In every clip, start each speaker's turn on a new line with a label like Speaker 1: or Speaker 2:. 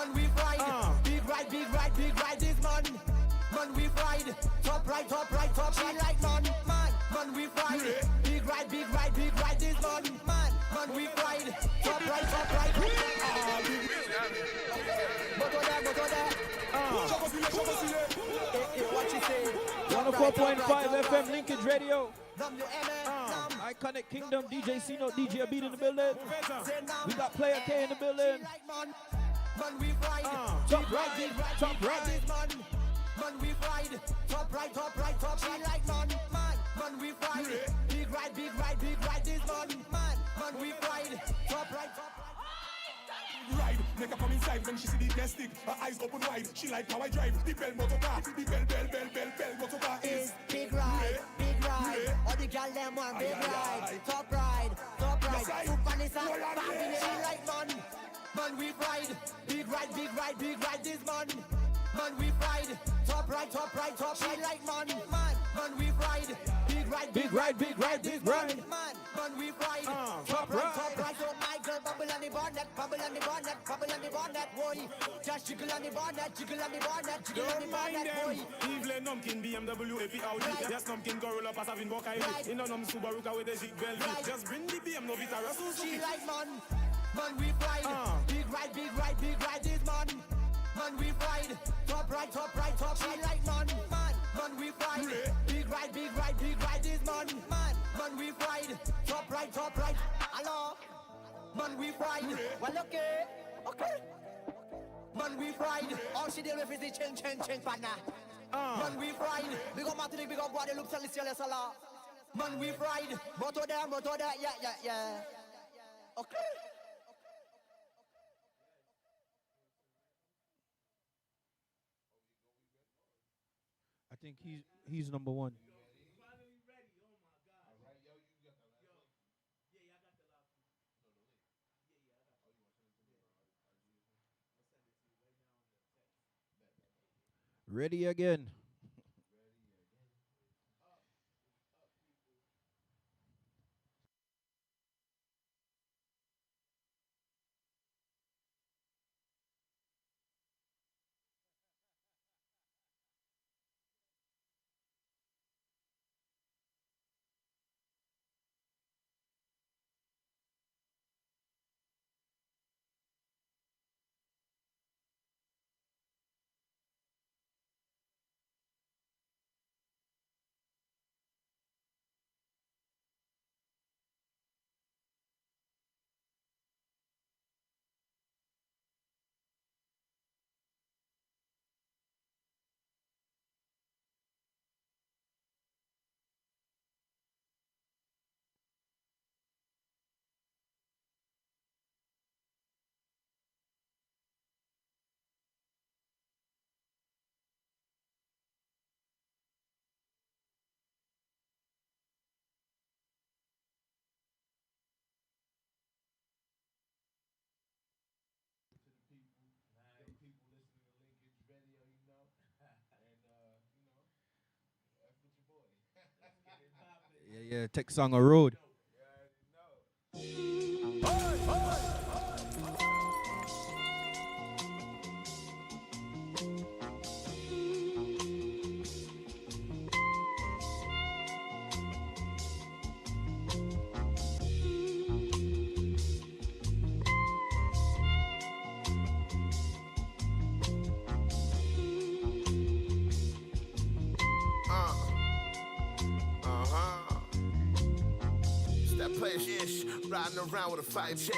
Speaker 1: Man, we ride. Big ride this man. Man, we ride. Top right, she like man. Man, we ride. Big ride this man. Man, we ride. Top right. Moto there. What you say?
Speaker 2: 104.5 FM Linkage Radio. Iconic Kingdom, DJ Cino, DJ Beat in the building. We got Player K in the building.
Speaker 1: Man, we ride.
Speaker 2: Top right.
Speaker 1: Man, we ride. Top right. She like man. Man, we ride. Big ride this man. Man, we ride. Top right.
Speaker 3: Ride, make her come inside when she see the gas stick. Her eyes open wide, she like how I drive. The bell motor car, the bell motor car is
Speaker 1: big ride. All the girl them want big ride. Top ride. Super Nissan, family, she like man. Man, we ride. Big ride this man. Man, we ride. Top right. She like man. Man, we ride. Big ride this man. Man, we ride. Top right. So my girl bubble on the bonnet, boy. Just jiggle on the bonnet, boy.
Speaker 3: Evelyn Numpkin, BMW, AP Audi. Just Numpkin, Corolla, pass having walk out. In a Num Subaru car with a Jeep Velvet. Just bring the BMW, Vitara, so
Speaker 1: she like man. Man, we ride. Big ride this man. Man, we ride. Top right. She like man. Man, we ride. Big ride this man. Man, we ride. Top right. Hello. Man, we ride. Well, okay. Man, we ride. All she deal with is the change, partner. Man, we ride. We go Martinique, we go Guadeloupe, Saint Lucia, Les Salas. Man, we ride. Moto there, yeah. Okay.
Speaker 2: I think he's number one. Ready again. Yeah, take song a road.
Speaker 4: Riding around with a fire chick.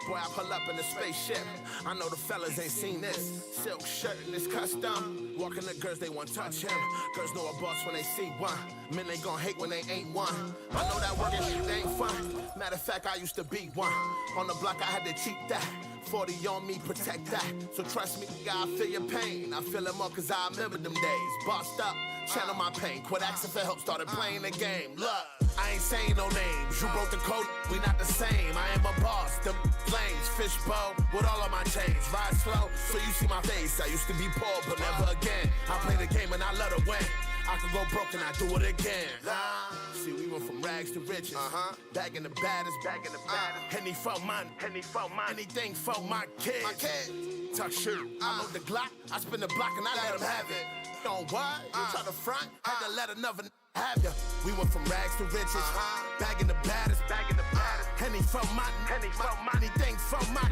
Speaker 4: Boy, I pull up in a spaceship. I know the fellas ain't seen this. Silk shirt and it's custom. Walking the girls, they want to touch him. Girls know a boss when they see one. Men, they gon' hate when they ain't one. I know that working shit ain't fun. Matter of fact, I used to be one. On the block, I had to cheat that. 40 on me, protect that. So trust me, I feel your pain. I feel it more cause I remember them days. Bossed up, channel my pain. Quit asking for help, started playing the game. Look, I ain't saying no names. You broke the code, we not the same. I am a boss, them flames, fishbowl with all of my chains. Ride slow, so you see my face. I used to be poor, but never again. I play the game and I love to win. I could go broke and I do it again. See, we went from rags to riches. Back in the baddest. Henny for mine. Anything for my kids. Talk shit. I load the Glock. I spin the block and I let them have it. Don't what? You try to front? Had to let another have ya. We went from rags to riches. Back in the baddest. Henny for mine. Anything for my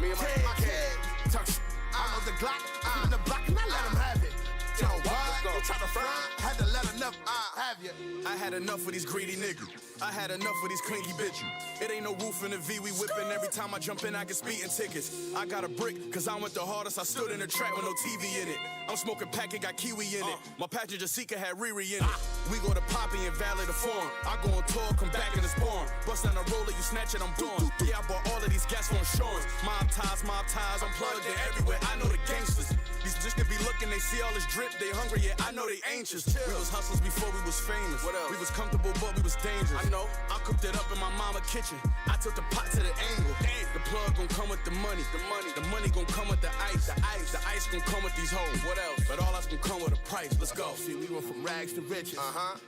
Speaker 4: kids. Talk shit. I load the Glock. I spin the block and I let them have it. Yo, what? You try to front? Had to let enough have ya.
Speaker 3: I had enough of these greedy niggas. I had enough of these clinky bitches. It ain't no roof in the V, we whipping. Every time I jump in, I get speeding tickets. I got a brick, cause I went the hardest. I stood in the track with no TV in it. I'm smoking pack, it got kiwi in it. My passenger seeker had Riri in it. We go to Poppy and Valley the Forum. I go on tour, come back in the storm. Bust down the roller, you snatch it, I'm gone. Yeah, I bought all of these gas for insurance. Mob ties, I'm plugged in everywhere. I know the gangsters. These bitches be looking, they see all this drip, they hungry, yeah, I know they anxious. We was hustlers before we was famous. What else? We was comfortable, but we was dangerous. I know. I cooked it up in my mama kitchen. I took the pot to the angle. Damn. The plug gon' come with the money. The money gon' come with the ice. The ice gon' come with these hoes. What else? But all that's gon' come with a price. Let's go.
Speaker 4: See, we went from rags to riches.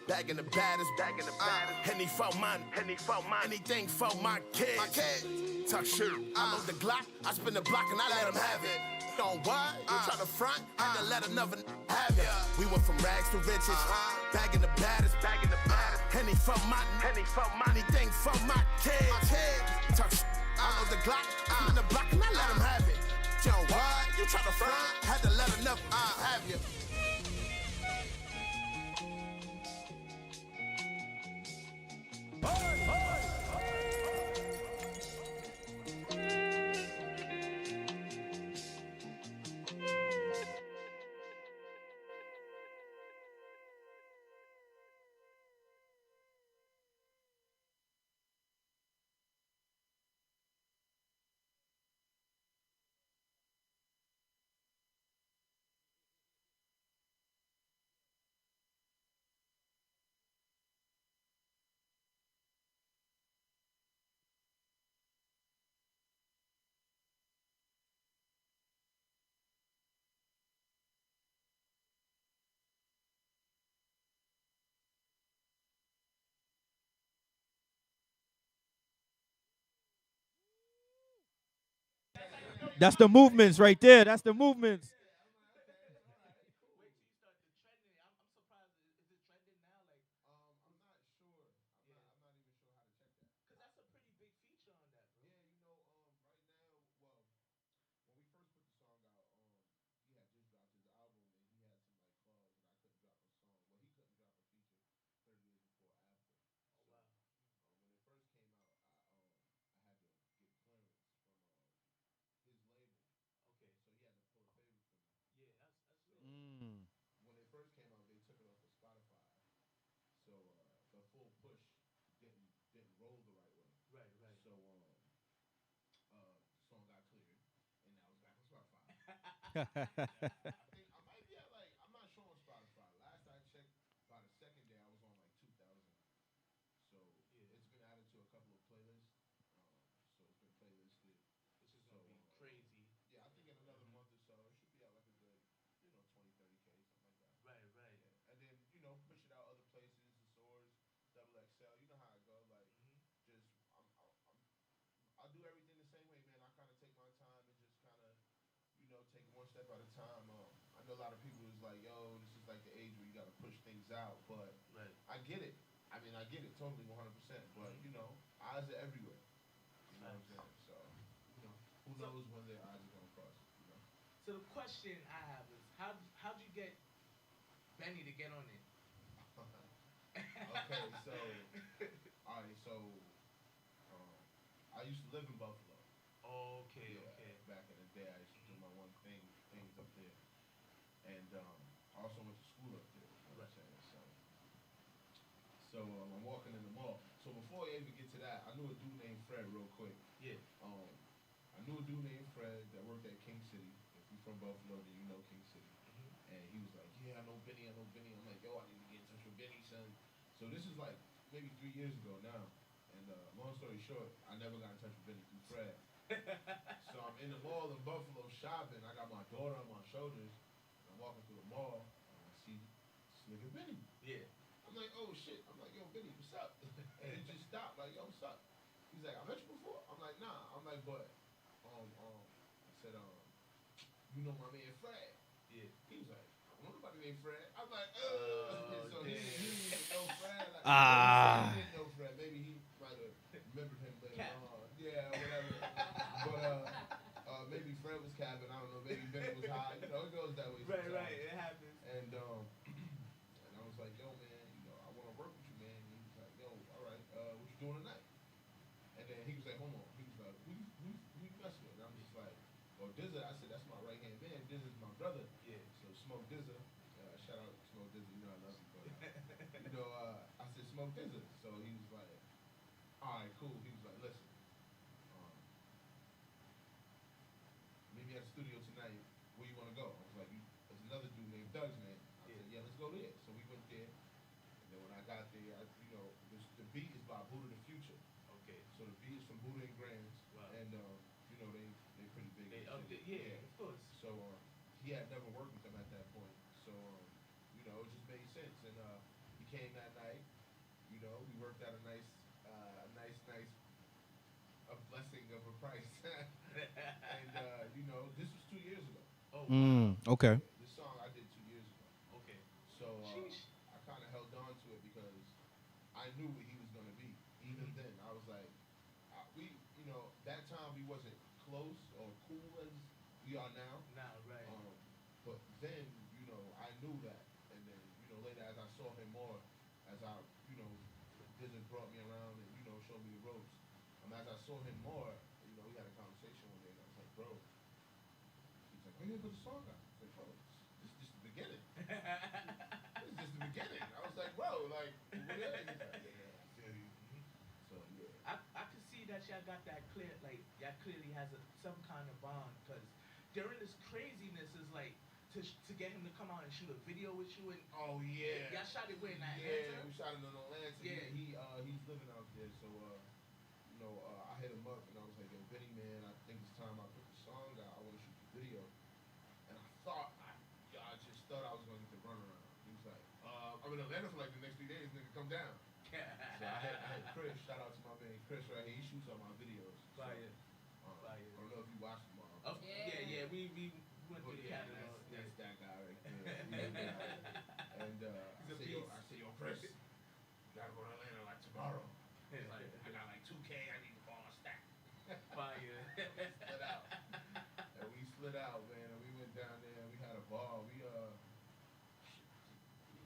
Speaker 4: Back in the baddest. Henny for mine. Anything for my kids. Talk shit. I load the Glock. I spin the block and I let them have it. Don't what? You try to front? Had to let another have ya. We went from rags to riches. Back in the baddest. Henny for mine. Anything for my kids. Talk shit. I load the Glock. I spin the block and I let them have it. Don't what? You try to front? Had to let enough have ya.
Speaker 2: That's the movements right there. That's the movements.
Speaker 4: When they first came out, they took it off of Spotify, so the full push didn't roll the right way. So the song got cleared, and now it's back on Spotify. I think I might be at I'm not sure on Spotify. Last I checked, by the second day I was on 2,000. So it's been added to a couple of playlists. So it's been playlisted. Which is gonna be crazy. Yeah, I think in another month or so it should be at a good, 20, 30K, something like that. Right. Yeah. And then push it out other places, the stores, double XL. You know how it go. Just I do everything the same way, man. I kind of take my time and just kind of take it one step at a time. I know a lot of people is like, yo, this is like the age where you got to push things out, but I get it. I mean, I get it totally 100%. But eyes are everywhere. You know what I'm saying? So who knows when their eyes are gonna cross?
Speaker 5: So the question I have is, how'd you get Benny to get on it?
Speaker 4: Okay, so all right, so I used to live in Buffalo.
Speaker 5: Okay.
Speaker 4: Back in the day, I used to do my own things up there, and I also went to school up there. You know what I'm saying? So I'm walking in the mall. So before I even get to that, I knew a dude named Fred real quick.
Speaker 5: Yeah.
Speaker 4: I knew a dude named Fred that worked at King City. If you're from Buffalo, then you know King City. And he was like, yeah, I know Benny. I'm like, yo, I need to get in touch with Benny, son. So this is maybe 3 years ago now. And long story short, I never got in touch with Benny through Fred. So I'm in the mall in Buffalo shopping. I got my daughter on my shoulders. And I'm walking through the mall. And I see this nigga Benny.
Speaker 5: Yeah.
Speaker 4: oh shit. I'm like, yo, Benny, what's up? And it just stopped. Like, yo, what's up? He's like, I met you before. I'm like, nah. I'm like, but I said, you know my man Fred.
Speaker 5: Yeah.
Speaker 4: He was like, I don't know nobody named Fred. I'm like, so he didn't know Fred. Like, he didn't know Fred. Maybe he might have remembered him later on. Yeah, whatever. But maybe Fred was capping. I don't know. Maybe Benny was high. You know, it goes that way.
Speaker 5: Right, right. It happens.
Speaker 4: And I was like, yo, man, you know, I want to work with you, man. And he was like, yo, all right, what you doing tonight? And then he was like, hold on. He was like, who you messing with? And I'm just like, well, Dizza. I said, that's my right hand man. Dizza's my brother.
Speaker 5: Yeah.
Speaker 4: So Smoke Dizza. Shout out to Smoke Dizza. You know I love you, but you know, I said Smoke Dizza. So he was like, all right, cool. He was like, listen, meet me at the studio tonight. Where you want to go? I was like, there's another dude named Doug's man. I said, yeah, let's go there. So we went there. And then when I got there, the beat is by Buddha the Future.
Speaker 5: Okay.
Speaker 4: So the beat is from Buddha and Grams.
Speaker 5: Wow.
Speaker 4: And you know, they pretty big.
Speaker 5: Yeah, of course.
Speaker 4: So he had never worked with them at that point. So you know, it just made sense. And he came that night. You know, we worked out a nice a blessing of a price. And you know, this was 2 years ago.
Speaker 5: Oh.
Speaker 2: Okay.
Speaker 4: This song I did 2 years ago.
Speaker 5: Okay.
Speaker 4: So I kind of held on to it because I knew what he was going to be. Even then, I was like, you know, that time we wasn't close or cool as we are now.
Speaker 5: Now, right.
Speaker 4: But then, you know, I knew that. And then, you know, later as I saw him more, as I, you know, Dizzy brought me around and, you know, showed me the ropes. As I saw him more, you know, we had a conversation one day and I was like, bro, he's like, why you gonna put the song out? I was like, bro, this is just the beginning. This is just the beginning. I was like, bro, like, what is it? He's like, yeah, I feel you. So, yeah.
Speaker 5: I can see that y'all got that clear, like, y'all clearly has some kind of bond, because during this craziness is like, to get him to come out and shoot a video with you and
Speaker 4: oh yeah,
Speaker 5: y'all shot it where in Atlanta?
Speaker 4: Yeah, we shot it in Atlanta.
Speaker 5: Yeah,
Speaker 4: he's living out there, so you know, I hit him up and I was like, yo, Benny, man, I think it's time I put the song out. I want to shoot the video. And I just thought I was gonna get the runaround. He was like, I'm in Atlanta for like the next 3 days, nigga, come down. So I had Chris, shout out to my man Chris right here. He shoots all my videos.
Speaker 5: Fire.
Speaker 4: I don't know if you watched them all.
Speaker 5: Yeah, we went through the catalog.
Speaker 4: That's that guy right there. And I said, yo, Chris, you gotta go to Atlanta like tomorrow. He's like, I got like 2K, I need to ball stack.
Speaker 5: Fire.
Speaker 4: Split out. And we split out, man, and we went down there and we had a ball. We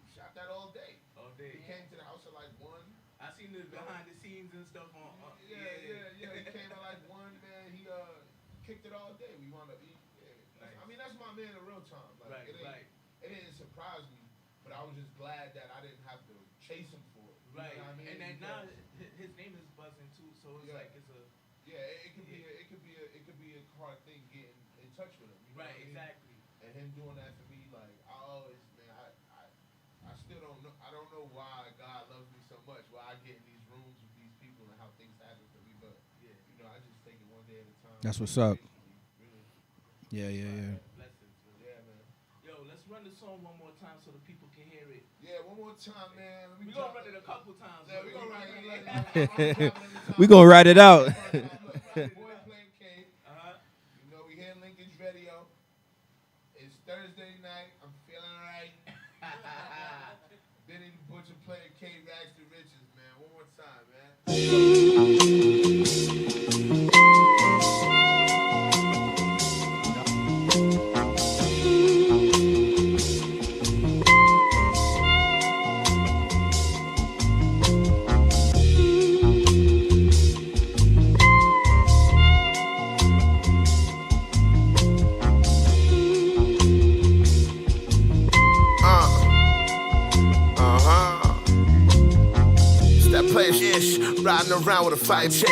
Speaker 4: shot that all day.
Speaker 5: All day.
Speaker 4: He came to the house at like 1.
Speaker 5: I seen the behind the scenes and stuff on.
Speaker 4: Yeah. He came at like 1, man. He kicked it all day. We wound up eating. Nice. I mean, that's my man in real time. Like, it didn't surprise me, but I was just glad that I didn't have to chase him for it. You know what I mean?
Speaker 5: And then now his name is buzzing too, so it's like it's a.
Speaker 4: Yeah, it could be a hard thing getting in touch with him. You know what I mean?
Speaker 5: Exactly.
Speaker 4: And him doing that for me, like I always, man, I still don't know. I don't know why God loves me so much. Why I get in these rooms with these people and how things happen for me. But you know, I just take it one day at a time.
Speaker 2: That's what's up.
Speaker 4: Really.
Speaker 2: Yeah.
Speaker 5: Blessings.
Speaker 4: Yeah, man.
Speaker 5: Yo, let's run the song one more time so the people can hear it.
Speaker 4: Yeah, one more time, man.
Speaker 5: We gonna run it a couple times.
Speaker 4: Yeah, we gonna run it.
Speaker 2: We gonna ride it out.
Speaker 4: Boy playing K. You know, we here in Linkage Radio. It's Thursday night. I'm feeling right. Benny the Butcher playing K. Rags to Riches, man. One more time, man. Riding around with a fire chick.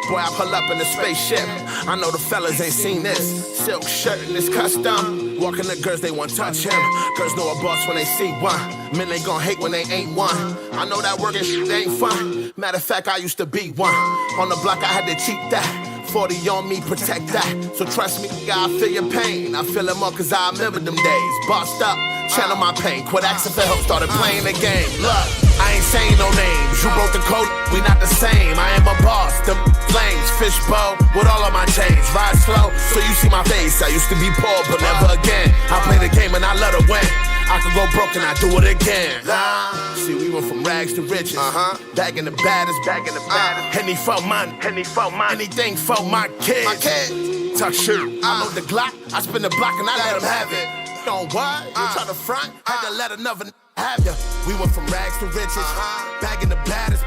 Speaker 4: Boy, I pull up in a spaceship. I know the fellas ain't seen this. Silk shirt and it's custom. Walking the girls, they want touch him. Girls know a boss when they see one. Men, they gon' hate when they ain't one. I know that working shit ain't fun. Matter of fact, I used to be one. On the block, I had to cheat that. 40 on me, protect that. So trust me, I feel your pain. I feel it more cause I remember them days. Bossed up, channel my pain. Quit asking for help, started playing the game. Look. I ain't saying no names. You broke the code, we not the same. I am a boss, the flames, fishbowl with all of my chains. Ride slow, so you see my face. I used to be poor, but never again. I play the game and I let her win. I could go broke and I do it again. See, we went from rags to riches. Back in the baddest, Henny for mine, anything for my kids. Talk shit, I load the Glock, I spin the block and I let them have it. On what? You try to front, had to let another have ya. We went from rags to riches. Back in the baddest,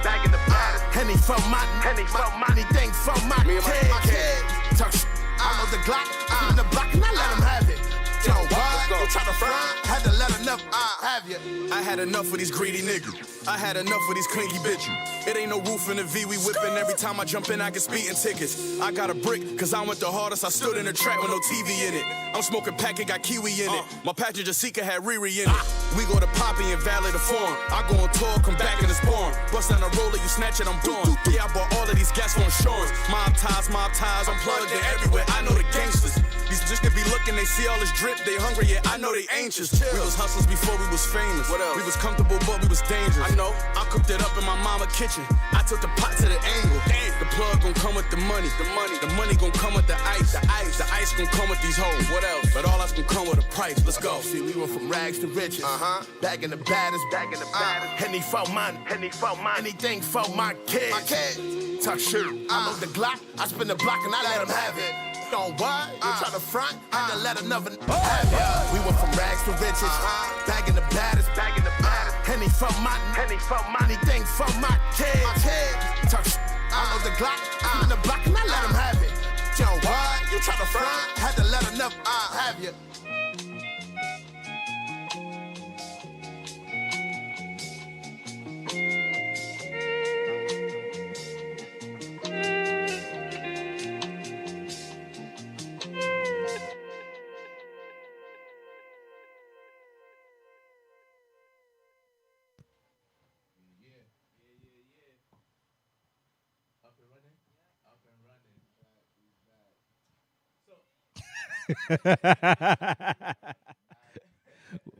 Speaker 4: Henny for mine, anything for my kids. Talk shit, I load the Glock, I spin the block and I let them have it. Yo, what? You try to front, had to let enough have ya.
Speaker 3: I had enough of these greedy niggas. I had enough of these clinky bitches. It ain't no roof in the V, we whipping. Every time I jump in, I get speeding tickets. I got a brick, cause I went the hardest. I stood in the track with no TV in it. I'm smoking pack, it got kiwi in it. My passenger seat had Riri in it. We go to Poppy and Valley the Forum. I go on tour, come back and it's born. Bust down the roller, you snatch it, I'm gone. Yeah, I bought all of these gas for insurance. Mob ties, I'm plugged in everywhere. I know the gangsters. These just be looking, they see all this drip, they hungry, yeah, I know they anxious. We was hustlers before we was famous. What else? We was comfortable, but we was dangerous. I know. I cooked it up in my mama kitchen. I took the pot to the angle. Damn. The plug gon' come with the money. The money gon' come with the ice. The ice gon' come with these hoes. What else? But all that's gon' come with a price. Let's go.
Speaker 4: See, we went from rags to riches. Back in the baddest, Henny for mine, anything for my kids. Talk shit, I load the Glock, I spin the block and I let them have it. On what? You try to front, had to let another have ya. We went from rags to riches. Back in the baddest, Henny for mine, anything for my kids. Talk shit, I load the Glock, I spin the block and I let them have it. Yo, what? You try to front, had to let another have ya.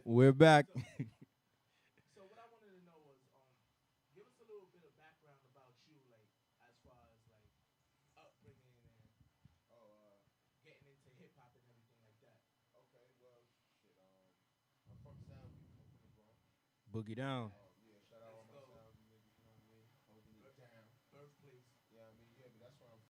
Speaker 2: We're back.
Speaker 5: So what I wanted to know was, give us a little bit of background about you, like as far as like upbringing and getting into hip hop and everything like that.
Speaker 4: Okay, well, shit, I'm from Sound, from the Bronx.
Speaker 2: Boogie down.
Speaker 4: Yeah, shout out all my Sound niggas, you know what I mean? Holding it down.
Speaker 5: Birthplace.
Speaker 4: Yeah, I mean, yeah, but that's where I'm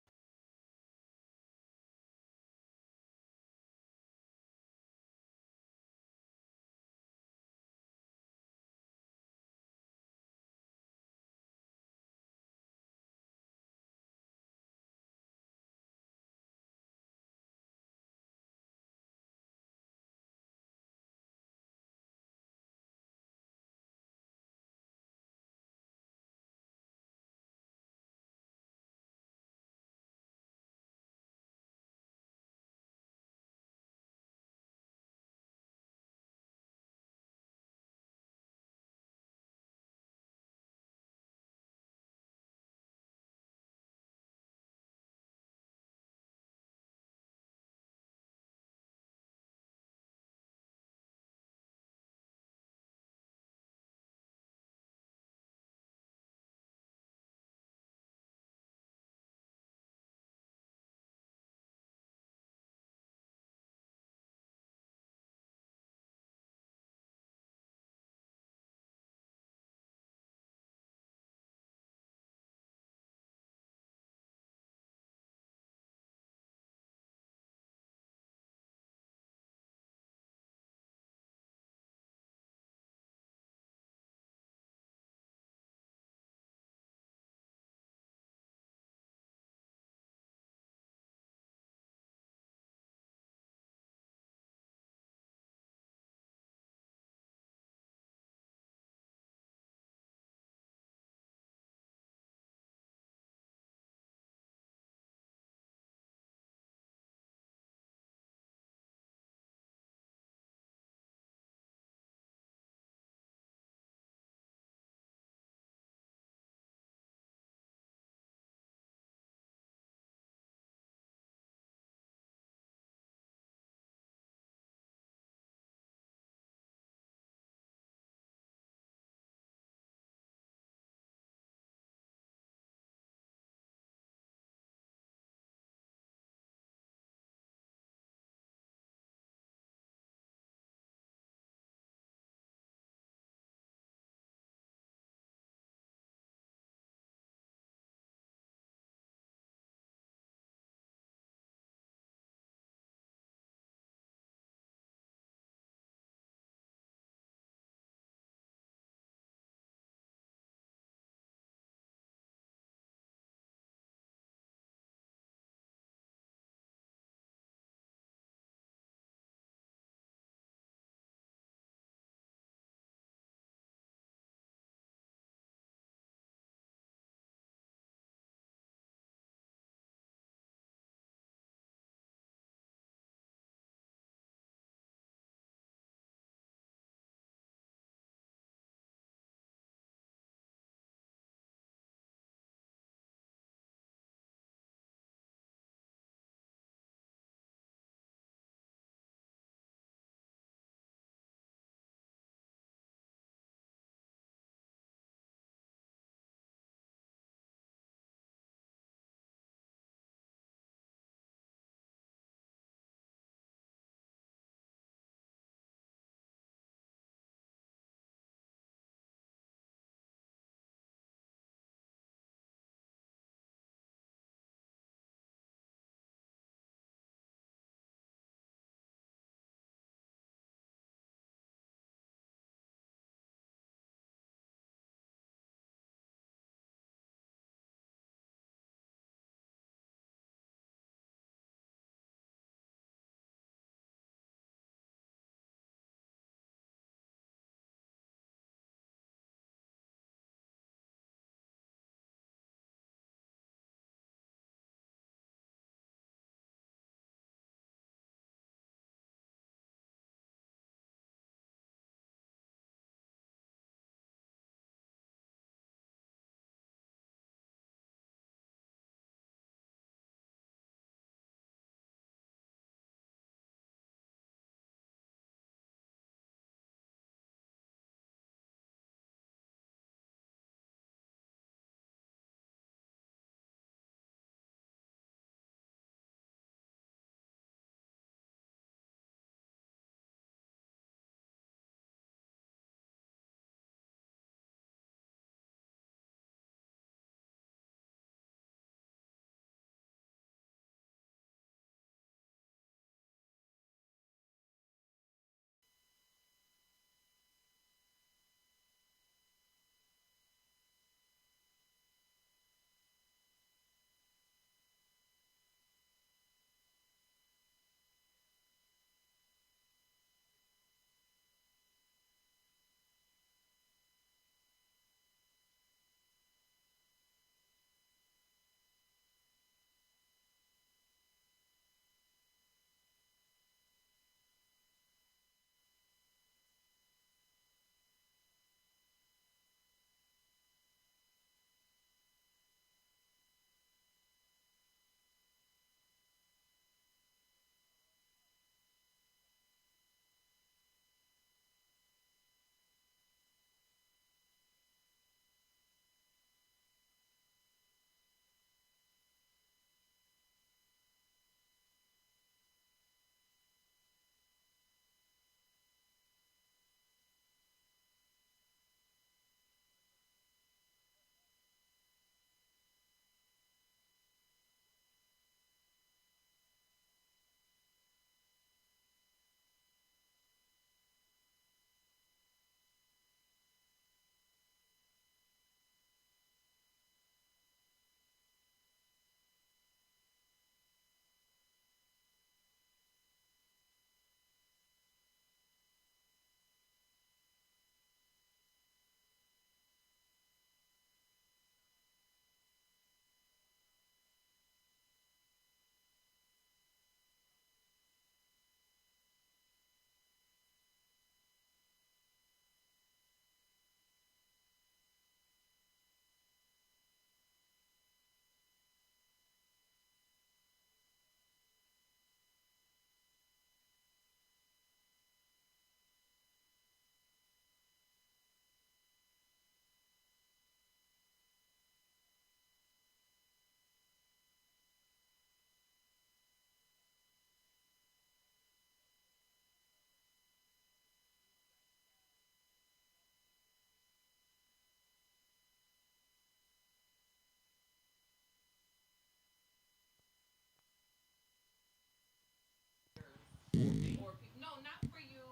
Speaker 6: Or no, not for you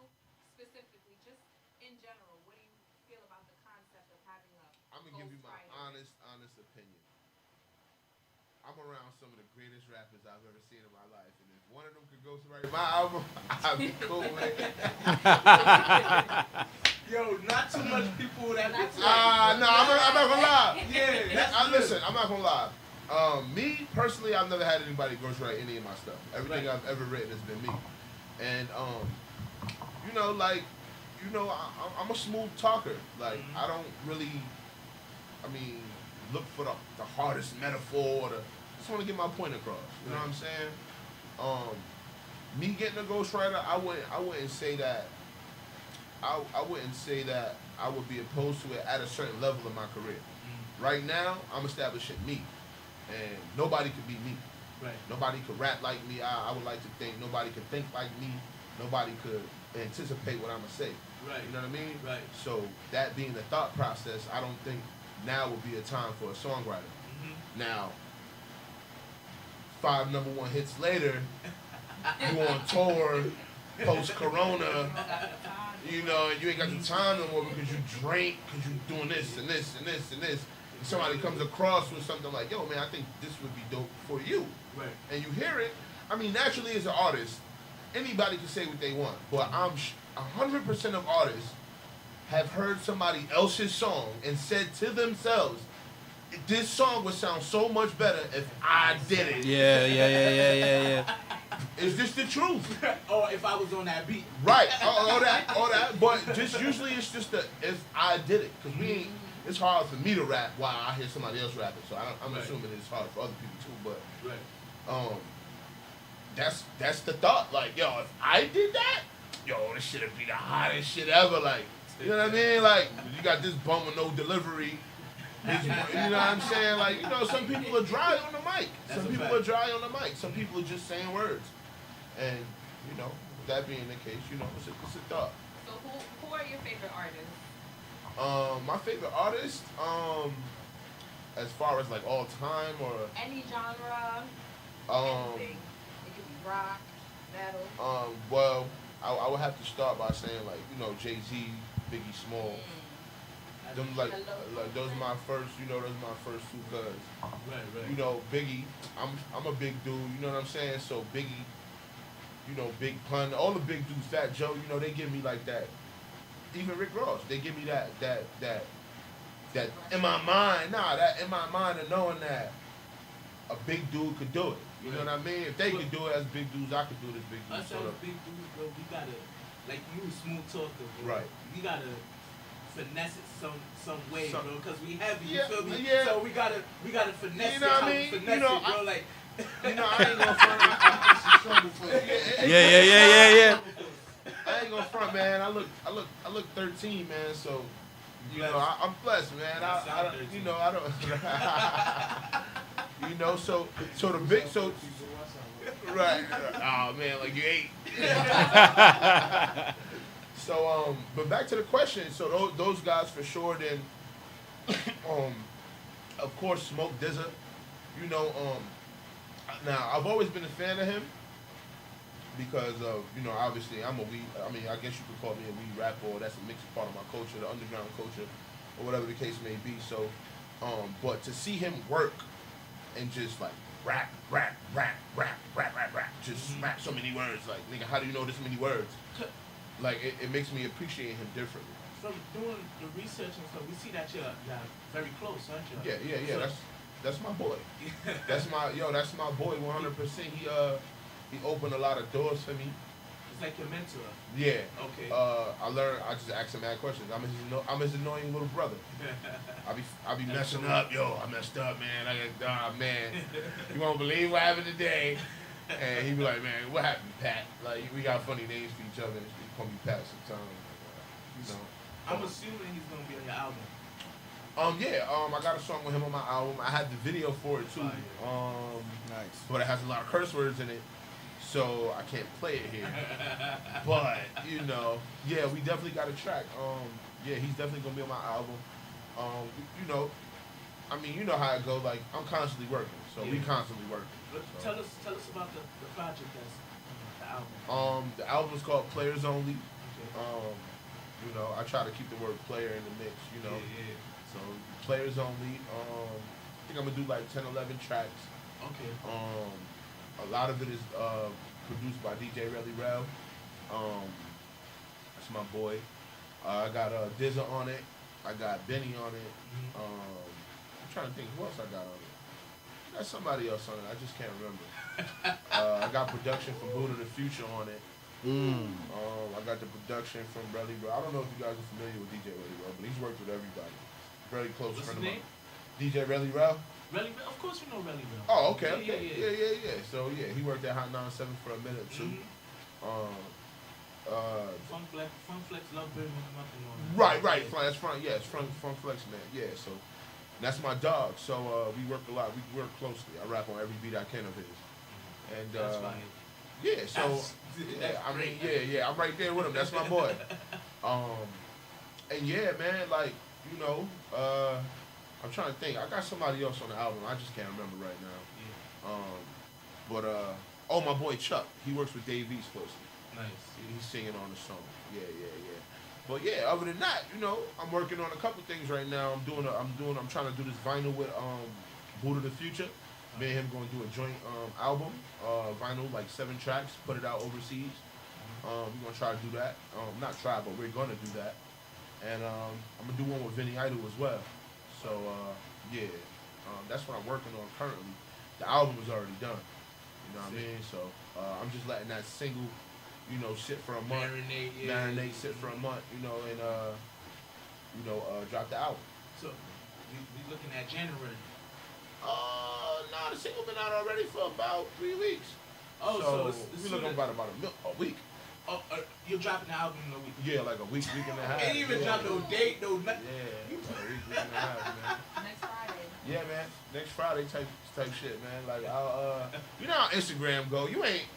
Speaker 6: specifically, just in general. What do you feel about the concept of having a
Speaker 7: I'm gonna give you my
Speaker 6: ghostwriter?
Speaker 7: honest opinion. I'm around some of the greatest rappers I've ever seen in my life, and if one of them could ghostwrite my album, I'd be cool with it.
Speaker 5: Yo, not too much people that be
Speaker 7: No, I'm not gonna lie.
Speaker 5: Yeah, that's
Speaker 7: Listen, I'm not gonna lie. Me personally, I've never had anybody ghostwrite any of my stuff. Everything I've ever written has been me, and you know, like, you know, I'm a smooth talker. Like, I don't really, I mean, look for the hardest metaphor. Just want to get my point across. You know what I'm saying? Me getting a ghostwriter, I wouldn't say that. I wouldn't say that I would be opposed to it at a certain level in my career. Right now, I'm establishing me, and nobody could be me.
Speaker 5: Right.
Speaker 7: Nobody could rap like me. I would like to think nobody could think like me. Nobody could anticipate what I'm gonna say.
Speaker 5: Right.
Speaker 7: You know what I mean?
Speaker 5: Right.
Speaker 7: So that being the thought process, I don't think now would be a time for a songwriter. Now, 5 #1 hits later, you on tour, post Corona, you know, and you ain't got the time no more because you drink, because you doing this and this and this and this. And somebody comes across with something like, yo, man, I think this would be dope for you.
Speaker 5: Right.
Speaker 7: And you hear it. I mean, naturally as an artist, anybody can say what they want. But 100% of artists have heard somebody else's song and said to themselves, this song would sound so much better if I did it.
Speaker 2: Yeah.
Speaker 7: Is this the truth?
Speaker 5: Or if I was on that beat.
Speaker 7: Right, all that. But just usually it's just if I did it. Because it's hard for me to rap while I hear somebody else rapping. So I'm assuming it's hard for other people too. But that's the thought. Like, yo, if I did that, yo, this shit'd be the hottest shit ever. Like, you know what I mean? Like, you got this bum with no delivery. You know what I'm saying? Like, you know, some people are dry on the mic. Some people are dry on the mic. Some people are just saying words. And, you know, that being the case, you know, it's a thought.
Speaker 6: So who are your favorite artists?
Speaker 7: My favorite artist, as far as like all time or
Speaker 6: Any genre? Anything. It could be rock, metal.
Speaker 7: well, I would have to start by saying, like, you know, Jay-Z, Biggie Small. Them like those are my first, you know, those are my first two cousins.
Speaker 5: Right.
Speaker 7: You know, Biggie, I'm a big dude, you know what I'm saying? So Biggie, you know, Big Pun, all the big dudes, Fat Joe, you know, they give me like that. Even Rick Ross, they give me that in my mind, that in my mind of knowing that a big dude could do it. You know what I mean? If they could do it as big dudes, I could do it as big dudes.
Speaker 5: Us as big dudes, bro, we gotta, like, you a smooth talker, bro.
Speaker 7: Right.
Speaker 5: We gotta finesse it some way, bro, because we heavy, you
Speaker 7: Yeah,
Speaker 5: feel me?
Speaker 7: yeah.
Speaker 5: So we gotta finesse
Speaker 7: You know
Speaker 5: it,
Speaker 7: what
Speaker 5: how
Speaker 7: I
Speaker 5: we
Speaker 7: mean?
Speaker 5: finesse
Speaker 7: You know,
Speaker 5: it, bro, like.
Speaker 7: You know, I ain't gonna front. I'm trouble for you.
Speaker 2: Yeah.
Speaker 7: I ain't gonna front, man. I look 13, man. So, you know, I'm blessed, man. I don't, you know, I don't. You know, so the big, so. Right. Oh man, like you ate. So but back to the question. So those guys for sure. Then, of course, Smoke Dizza. You know, now I've always been a fan of him because of, you know, obviously I'm a weed. I mean, I guess you could call me a weed rapper, or that's a mixed part of my culture, the underground culture, or whatever the case may be. So, but to see him work and just like rap, just rap so many words. Like, nigga, how do you know this many words? Like, it makes me appreciate him differently.
Speaker 5: From doing the research and stuff, we see that you're very close, aren't you?
Speaker 7: Yeah. That's my boy. That's my boy. 100%. He opened a lot of doors for me.
Speaker 5: It's like your mentor.
Speaker 7: Yeah.
Speaker 5: Okay.
Speaker 7: I just asked him mad questions. I'm his annoying little brother. I be messing up. Yo, I messed up, man. Man. You won't believe what happened today. And he be like, man, what happened, Pat? Like, we got funny names for each other. He call me Pat sometimes. You know.
Speaker 5: I'm assuming he's gonna be on your album.
Speaker 7: I got a song with him on my album. I had the video for it too.
Speaker 2: Nice.
Speaker 7: But it has a lot of curse words in it, so I can't play it here. But, you know, yeah, we definitely got a track. He's definitely gonna be on my album. You know, I mean, you know how it go. Like, I'm constantly working, so we constantly working.
Speaker 5: So. Tell us about the project that's the album?
Speaker 7: The album's called Players Only. You know, I try to keep the word player in the mix, you know.
Speaker 5: Yeah.
Speaker 7: So Players Only. I think I'm gonna do like 10, 11 tracks.
Speaker 5: Okay.
Speaker 7: A lot of it is produced by DJ Relly Rel. That's my boy. I got Dizza on it. I got Benny on it. I'm trying to think who else I got on it. I got somebody else on it. I just can't remember. I got production from Buddha the Future on it. I got the production from Relly Rel. I don't know if you guys are familiar with DJ Relly Rel, but he's worked with everybody. Very close
Speaker 5: What's
Speaker 7: friend
Speaker 5: his
Speaker 7: of
Speaker 5: name?
Speaker 7: mine. DJ Relly Rel.
Speaker 5: Relly Rel? Of course you know Relly Rel.
Speaker 7: Oh, okay,
Speaker 5: Yeah,
Speaker 7: okay. Yeah. So yeah, he worked at Hot 97 for a minute too.
Speaker 5: Funk Flex love Bird nothing on it.
Speaker 7: Right. That's front. Yeah, it's Funk Flex man. Yeah, so that's my dog. So we work a lot. We work closely. I rap on every beat I can of his. And
Speaker 5: That's fine.
Speaker 7: yeah, so yeah, I mean, yeah, I'm right there with him. That's my boy. And yeah, man, like, you know, I'm trying to think. I got somebody else on the album. I just can't remember right now. But my boy Chuck, he works with Dave East closely.
Speaker 5: Nice.
Speaker 7: He's singing on the song. Yeah. But yeah, other than that, you know, I'm working on a couple things right now. I'm trying to do this vinyl with Buddha the Future. Me and him going to do a joint album, vinyl, like 7 tracks, put it out overseas. We're going to try to do that. Not try, but we're going to do that. And I'm going to do one with Vinny Idol as well. So, yeah, that's what I'm working on currently. The album is already done. You know what I mean? So, I'm just letting that single, you know, sit for a month. Marinate, sit for a month, you know, and, drop the album.
Speaker 5: So, we looking at January.
Speaker 7: The single been out already for about 3 weeks.
Speaker 5: Oh, so it's
Speaker 7: we're looking about a week.
Speaker 5: Oh, you're dropping the album in a week?
Speaker 7: Yeah, like a week and a half.
Speaker 5: Ain't even dropped no date, no nothing.
Speaker 7: Yeah, like a week and a half, man.
Speaker 6: Next Friday.
Speaker 7: Yeah, man. Next Friday type shit, man. Like, you know how Instagram go. You ain't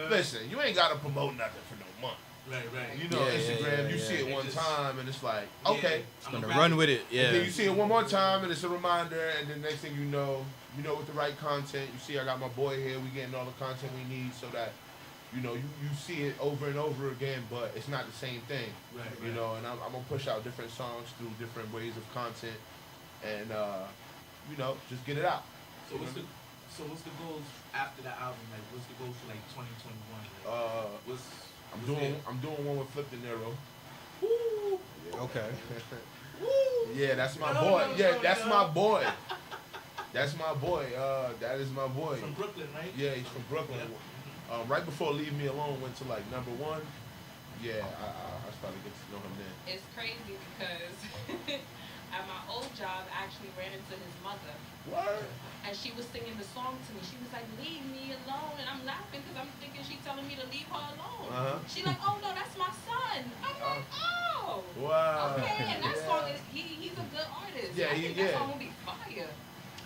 Speaker 7: listen. You ain't gotta promote nothing for no month.
Speaker 5: Right.
Speaker 7: You know, Instagram. You see it one time, and it's like, okay,
Speaker 8: I'm gonna run with it. Yeah.
Speaker 7: And then you see it one more time, and it's a reminder, and then next thing you know, with the right content, you see I got my boy here. We getting all the content we need, so that you know you see it over and over again, but it's not the same thing.
Speaker 5: Right.
Speaker 7: You know, and I'm gonna push out different songs through different ways of content, and you know, just get it out.
Speaker 5: So what's the goals after the album? Like, what's the goals for like 2021? Like,
Speaker 7: I'm doing one with Flip De Niro.
Speaker 5: Woo!
Speaker 7: Yeah.
Speaker 8: Okay.
Speaker 7: Woo! Yeah, that's my boy. That's my boy. That's my boy. That is my boy.
Speaker 5: From Brooklyn, right?
Speaker 7: Yeah, he's from Brooklyn.
Speaker 5: Yeah.
Speaker 7: Right before Leave Me Alone went to like #1. Yeah, I started to get to know him then.
Speaker 6: It's crazy because at my old job, I actually ran into his mother.
Speaker 7: What?
Speaker 6: And she was singing the song to me. She was like, "Leave me alone." And I'm laughing because I'm thinking she's telling me to leave her alone. She's like, "Oh, no, that's my son." I'm like, "Oh.
Speaker 7: Wow.
Speaker 6: Okay, and that song is, he's a good artist.
Speaker 7: Yeah,
Speaker 6: I think that song will be fire.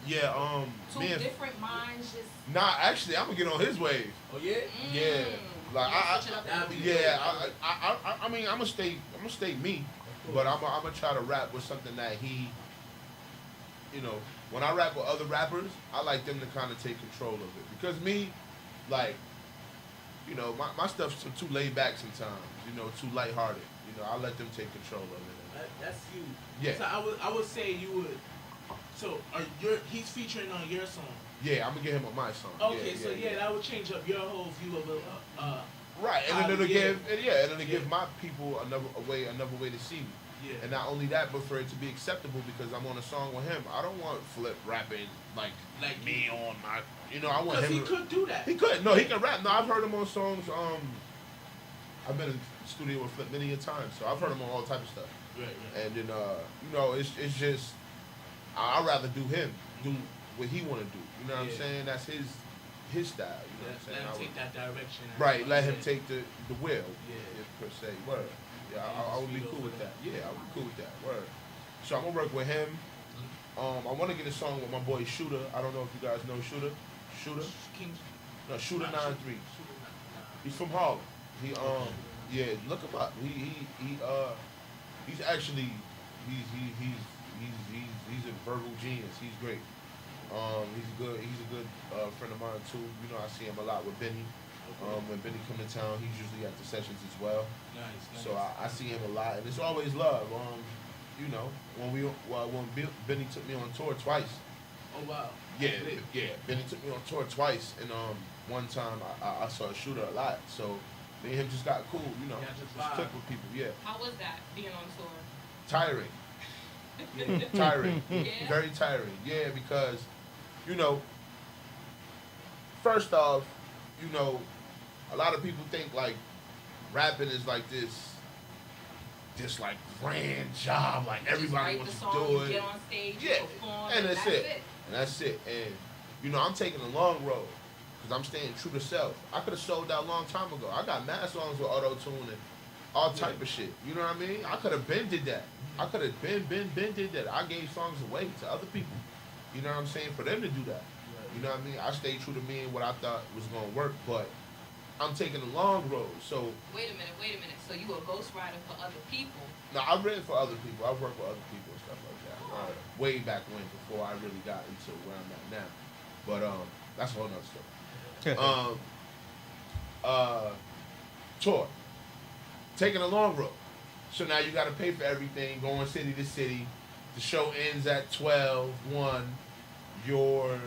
Speaker 7: Yeah,
Speaker 6: Two different minds just...
Speaker 7: Nah, actually, I'm gonna get on his wave.
Speaker 5: Oh, yeah?
Speaker 7: Yeah. Like, I mean, I'm gonna stay me, but I'm gonna try to rap with something that he, you know, when I rap with other rappers, I like them to kind of take control of it. Because me, like, you know, my stuff's too laid back sometimes, you know, too lighthearted. You know, I let them take control of it.
Speaker 5: That's you.
Speaker 7: Yeah.
Speaker 5: So I would say you would. So he's featuring on your song.
Speaker 7: Yeah, I'm gonna get him on my song.
Speaker 5: Okay, that would change up your whole view of
Speaker 7: right, and then it'll give my people another way to see me.
Speaker 5: Yeah.
Speaker 7: And not only that, but for it to be acceptable because I'm on a song with him. I don't want Flip rapping like me on my. You know, I want him.
Speaker 5: Because he could do that.
Speaker 7: He could. No, he can rap. No, I've heard him on songs. I've been in the studio with Flip many a time, so I've heard him on all type of stuff.
Speaker 5: Right.
Speaker 7: And then you know, it's just I'd rather do what he want to do. You know what I'm saying? That's his style. You know what I'm saying?
Speaker 5: Let him take that direction.
Speaker 7: Right. Let him take the wheel.
Speaker 5: Yeah.
Speaker 7: Per se. Word. Yeah, I would be cool with that. Yeah, I would be cool with that. Word. So I'm gonna work with him. I want to get a song with my boy Shooter. I don't know if you guys know Shooter. Shooter 93. He's from Harlem. He look him up. He's actually he's a verbal genius. He's great. He's a good friend of mine too. You know, I see him a lot with Benny. When Benny come to town, he's usually at the sessions as well.
Speaker 5: Nice.
Speaker 7: So I see him a lot, and it's always love. You know, when Benny took me on tour twice.
Speaker 5: Oh wow.
Speaker 7: Yeah. Benny took me on tour twice, and one time I saw a shooter a lot. So me and him just got cool. You know, just click with people. Yeah.
Speaker 6: How was that being on tour?
Speaker 7: Tiring. Tiring.
Speaker 6: Yeah.
Speaker 7: Very tiring. Yeah, because you know, first off, you know, a lot of people think like rapping is like this like grand job, like everybody wants to do it.
Speaker 6: Get on stage, perform,
Speaker 7: and that's it. And that's it. And you know, I'm taking a long road because I'm staying true to self. I could have sold out a long time ago. I got mad songs with auto tune and all type of shit. You know what I mean? I could have been did that. I could have been did that. I gave songs away to other people. You know what I'm saying? For them to do that. You know what I mean? I stayed true to me and what I thought was gonna work, but I'm taking a long road. So
Speaker 6: wait a minute. So you a ghostwriter for other people?
Speaker 7: No, I've written for other people. I've worked with other people and stuff like that. Way back when, before I really got into where I'm at now. But that's a whole nother story. Tour. Taking a long road. So now you got to pay for everything, going city to city. The show ends at 12/1. You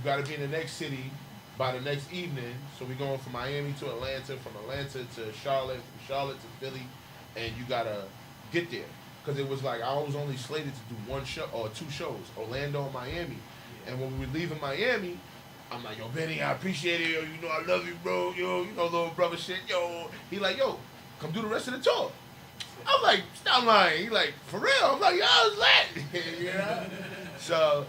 Speaker 7: got to be in the next city by the next evening. So we're going from Miami to Atlanta, from Atlanta to Charlotte, from Charlotte to Philly, and you got to get there. Because it was like I was only slated to do one show or two shows, Orlando and Miami. And when we were leaving Miami, I'm like, yo, Benny, I appreciate it. Yo, you know I love you, bro. Yo, you know, little brother shit. Yo, he like, yo, come do the rest of the tour. I'm like, stop lying. He like, for real? I'm like, yo, it's lit. You know? So,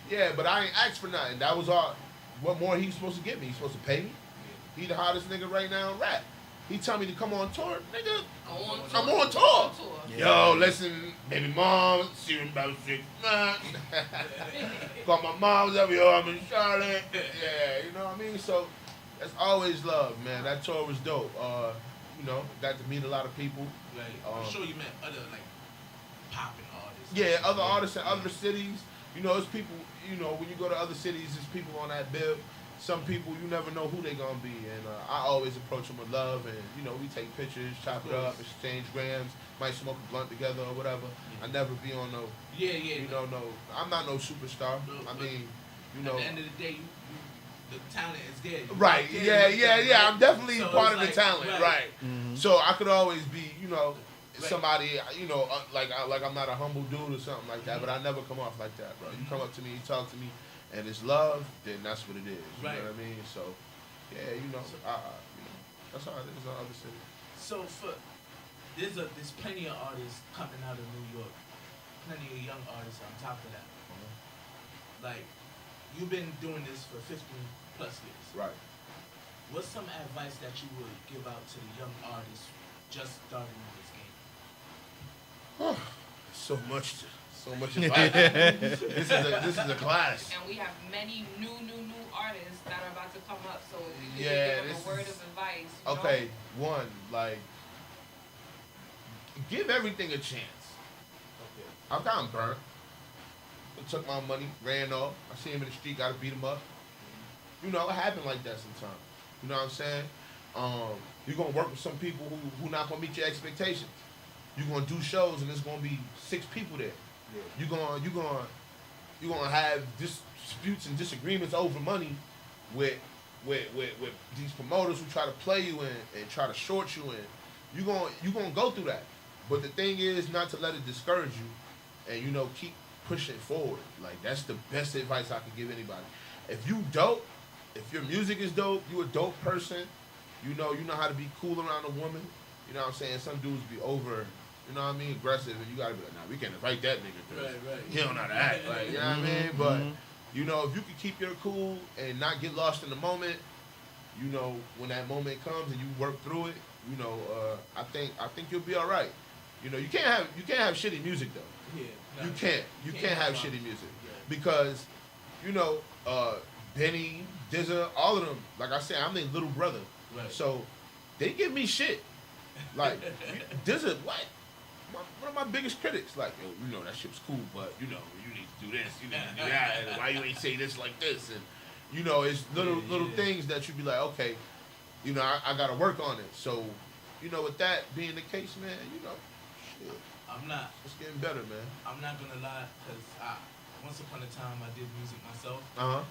Speaker 7: yeah, but I ain't asked for nothing. That was all. What more he supposed to get me? He supposed to pay me? He the hottest nigga right now in rap. He tell me to come on tour, nigga. I'm on tour. Yeah. Yo, listen, baby mom, see him about 6 months. Call my mom's up, yo, I'm in Charlotte. Yeah, you know what I mean? So that's always love, man. That tour was dope. You know, got to meet a lot of people.
Speaker 5: I'm sure you met other like popping artists.
Speaker 7: Yeah, other artists in other cities. You know, it's people. You know, when you go to other cities, there's people on that bill. Some people, you never know who they gonna be, and I always approach them with love, and you know, we take pictures, chop it up, exchange grams, might smoke a blunt together or whatever. I never be on no. You know, no. I'm not no superstar. I mean, you know.
Speaker 5: At the end of the day, the talent is there.
Speaker 7: Right. Yeah. I'm definitely part of the talent. Right. Mm-hmm. So I could always be, you know, somebody, you know, like I'm not a humble dude or something like that, but I never come off like that, bro. You come up to me, you talk to me, and it's love, then that's what it is. You know what I mean? So, yeah, you know, you know, that's how it is in other cities.
Speaker 5: So there's plenty of artists coming out of New York, plenty of young artists on top of that. Like, you've been doing this for 15 plus years.
Speaker 7: Right.
Speaker 5: What's some advice that you would give out to the young artists just starting in this game?
Speaker 7: So much advice. This is a class.
Speaker 6: And we have many new artists that are about to come up. So if you
Speaker 7: yeah,
Speaker 6: could give them a word of advice.
Speaker 7: Okay, one, like, give everything a chance. Okay. I've gotten burnt. I took my money, ran off. I see him in the street, gotta beat him up. You know, it happened like that sometimes. You know what I'm saying? You're gonna work with some people who not gonna meet your expectations. You're gonna do shows and there's gonna be 6 people there. Yeah. You're gonna have disputes and disagreements over money with these promoters who try to play you in and try to short you in. You're gonna go through that. But the thing is not to let it discourage you and, you know, keep pushing forward. Like, that's the best advice I could give anybody. If you dope, if your music is dope, you a dope person, you know how to be cool around a woman. You know what I'm saying? Some dudes be over, you know what I mean, aggressive, and you gotta be like, nah, we can't invite that nigga. Right. He don't know how to act. Like, you know what I mean? But, you know, if you can keep your cool and not get lost in the moment, you know, when that moment comes and you work through it, you know, I think you'll be all right. You know, you can't have shitty music though. Yeah. No, you can't have shitty music because, you know, Benny, Dizza, all of them. Like I said, I'm their little brother, so they give me shit. Like Dizza, what? One of my biggest critics. Like, yo, you know that shit's cool, but you know you need to do this, you need to do that, and why you ain't say this like this, and you know it's little things that you be like, okay, you know, I got to work on it. So, you know, with that being the case, man, you know, shit, it's getting better, man.
Speaker 5: I'm not gonna lie, because once upon a time I did music myself. And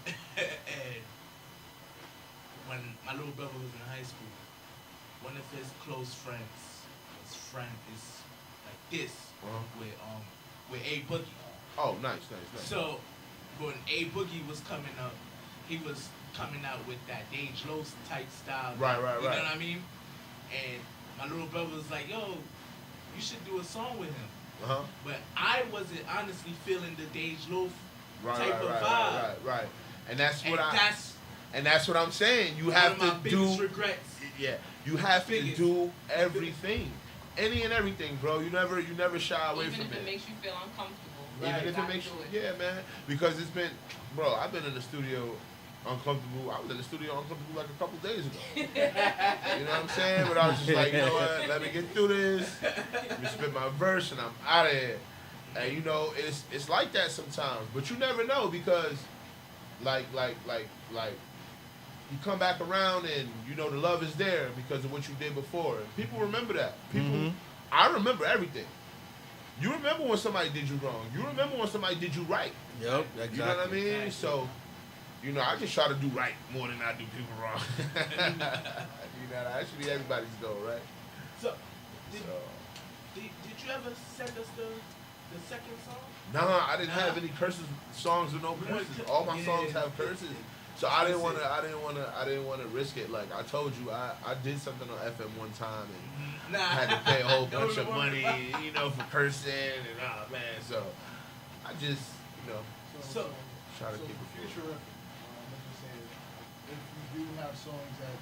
Speaker 5: when my little brother was in high school, one of his close friends, his friend is like this, with A Boogie.
Speaker 7: Oh, nice.
Speaker 5: So when A Boogie was coming up, he was coming out with that Dage Low type style.
Speaker 7: Right.
Speaker 5: You know what I mean? And my little brother was like, yo, you should do a song with him. But I wasn't honestly feeling the Dage Low type of vibe.
Speaker 7: Right. And that's what I'm saying. You have to do.
Speaker 5: Regrets.
Speaker 7: Yeah, you have to do everything, any and everything, bro. You never shy away from it.
Speaker 6: Even if it makes you feel uncomfortable.
Speaker 7: Even if it makes you, yeah, man. Because it's been, bro. I've been in the studio uncomfortable. I was in the studio uncomfortable like a couple days ago. You know what I'm saying? But I was just like, you know what? Let me get through this. Let me spit my verse and I'm out of here. And you know, it's like that sometimes. But you never know because, like, you come back around and you know the love is there because of what you did before. And people remember that. I remember everything. You remember when somebody did you wrong. You remember when somebody did you right.
Speaker 2: Yep, exactly.
Speaker 7: You know what I mean? Exactly. So, you know, I just try to do right more than I do people wrong. You know, that should be everybody's goal, right?
Speaker 5: So, did you ever send us the second song?
Speaker 7: Nah, I didn't have any curses songs with no curses. All my songs have curses. So I didn't want to risk it. Like I told you, I did something on FM one time and had to pay a whole bunch of money, you know, for cursing and man. So I just, you know, try to keep it
Speaker 8: future. I'm just saying, if you do have songs that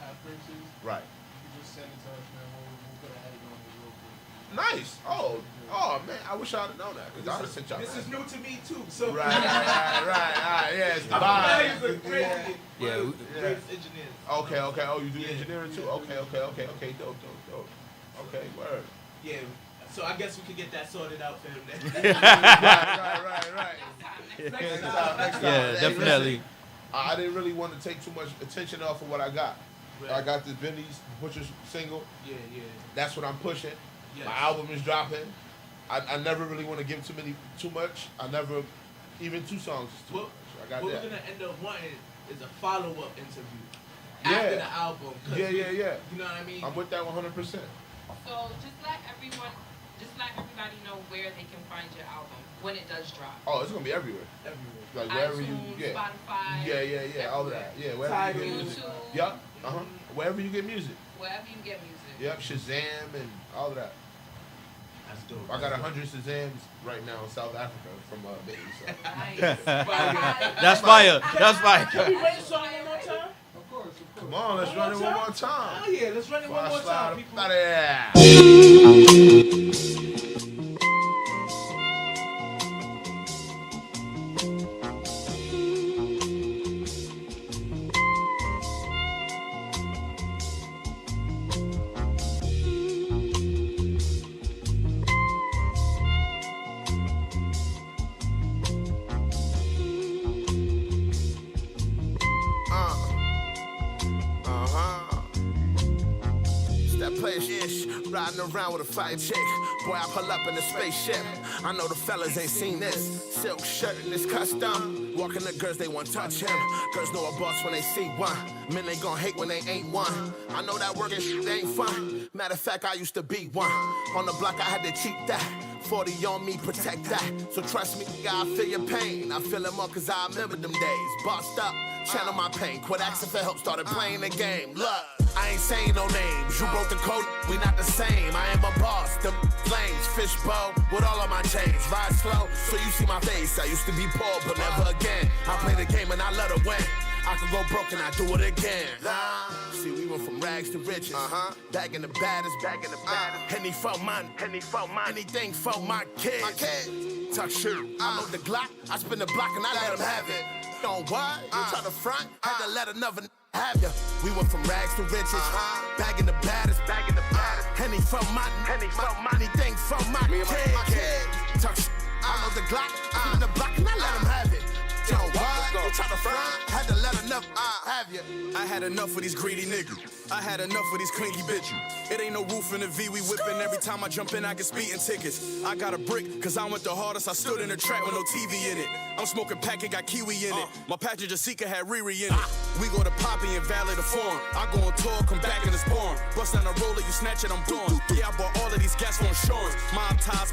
Speaker 8: have curses,
Speaker 7: right?
Speaker 8: You can just send it to us, man. We'll put a heading on it real quick.
Speaker 7: Nice. Oh man, I wish I'd have known that because I'd have sent y'all.
Speaker 5: This is new to me too. So
Speaker 7: right. Yeah, it's the vibe.
Speaker 5: Great engineers.
Speaker 7: Okay. Oh, you do engineering too? Okay. Dope. Okay, word.
Speaker 5: Yeah. So I guess we could get that sorted out for him then.
Speaker 7: Right.
Speaker 5: Next time.
Speaker 2: Yeah, definitely.
Speaker 7: I didn't really want to take too much attention off of what I got. Right. I got this Benny's Butcher's single. Yeah. That's what I'm pushing. Yes. My album is dropping. I never really want to give too much. I never, even 2 songs is too much. I got that.
Speaker 5: What we're gonna end up wanting is a follow-up interview after the album.
Speaker 7: Yeah.
Speaker 5: You know what I mean?
Speaker 7: I'm with that 100%.
Speaker 6: So just let everybody know where they can find your album when it does drop.
Speaker 7: Oh, it's gonna be everywhere. Like wherever
Speaker 6: iTunes,
Speaker 7: you,
Speaker 6: Spotify.
Speaker 7: Yeah, all of that. Yeah, wherever you get music. Yep. Wherever you get music.
Speaker 6: Wherever you get music.
Speaker 7: Yep, Shazam and all of that.
Speaker 5: That's dope.
Speaker 7: I got 100 Shazams right now in South Africa from Benny. So.
Speaker 6: Nice.
Speaker 2: That's fire.
Speaker 5: Can we run the song one more time?
Speaker 8: Of course.
Speaker 7: Come on, let's run it one more time.
Speaker 5: Oh yeah, let's run it one more time, people.
Speaker 7: Out of here.
Speaker 4: Riding around with a fire chick. Boy, I pull up in a spaceship. I know the fellas ain't seen this. Silk shirt and it's custom. Walking the girls, they want touch him. Girls know a boss when they see one. Men, they gon' hate when they ain't one. I know that working shit ain't fun. Matter of fact, I used to be one. On the block, I had to cheat that. 40 on me, protect that. So trust me, I feel your pain. I feel it more cause I remember them days. Bossed up, channel my pain. Quit asking for help, started playing the game. Look, I ain't saying no names. You broke the code, we not the same. I am a boss, them flames, fishbowl with all of my chains. Ride slow, so you see my face. I used to be poor, but never again. I play the game and I let her win. I could go broke and I do it again. See, we went from rags to riches. Back in the baddest, Henny for mine, anything for my kids. Talk shit, I load the Glock, I spin the block and I let them have it. On what? You try to front, had to let another have ya. We went from rags to riches. Back in the baddest, Henny for mine, anything for my kids. Talk shit, I load the Glock, I spin the block and I let them have it. Yo, what? You try to front, had to let another have have you?
Speaker 3: I had enough of these greedy niggas. I had enough of these clinky bitches. It ain't no roof in the V, we whipping. Every time I jump in, I get speeding tickets. I got a brick, cause I went the hardest. I stood in the track with no TV in it. I'm smoking pack, it got kiwi in it. My passenger seeker had Riri in it. We go to Poppy and Valley the Forum. I go on tour, come back in the spawn. Bust down the roller, you snatch it, I'm gone. Yeah, I bought all of these gas for insurance. Mob ties,